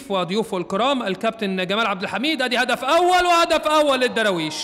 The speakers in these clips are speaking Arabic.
وضيوفه الكرام الكابتن جمال عبد الحميد. ادي هدف اول وهدف اول للدراويش،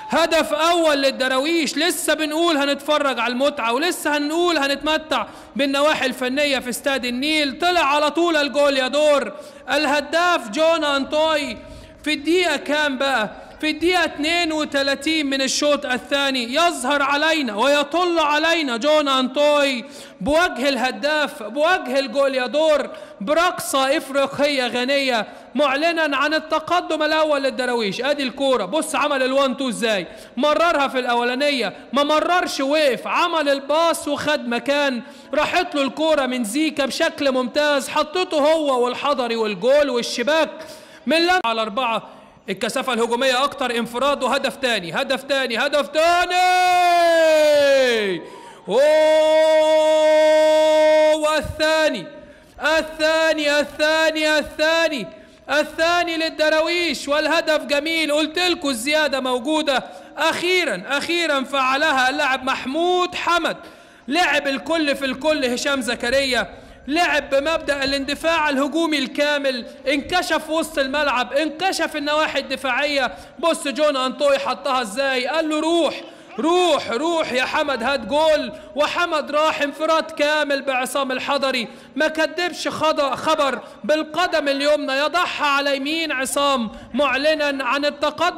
هدف اول للدراويش. لسه بنقول هنتفرج على المتعه ولسه هنقول هنتمتع بالنواحي الفنيه في استاد النيل. طلع على طول الجول يا دور الهداف جون انطوي في الدقيقه كام بقى؟ في الدقيقة 32 من الشوط الثاني يظهر علينا ويطل علينا جون أنطوي بوجه الهداف، بوجه الجوليادور، برقصة إفريقية غنية معلنا عن التقدم الأول للدراويش. أدي الكورة، بص عمل الوان تو إزاي، مررها في الأولانية ما مررش، وقف عمل الباص وخد مكان، راحت له الكورة من زيكا بشكل ممتاز، حطته هو والحضري والجول والشباك من لمسة على 4. الكثافة الهجومية أكتر، انفراد وهدف تاني، هدف تاني، هدف تاني. الثاني للدراويش، والهدف جميل. قلت لكم الزيادة موجودة. أخيرا فعلها اللاعب محمود حمد، لعب الكل في الكل. هشام زكريا لعب بمبدأ الاندفاع الهجومي الكامل، انكشف وسط الملعب، انكشف النواحي الدفاعية. بص جون أنطوي حطها ازاي، قال له روح روح روح يا حمد هات جول، وحمد راح انفراد كامل بعصام الحضري. ما كدبش خبر بالقدم اليمنى، يضعها على يمين عصام معلنا عن التقدم.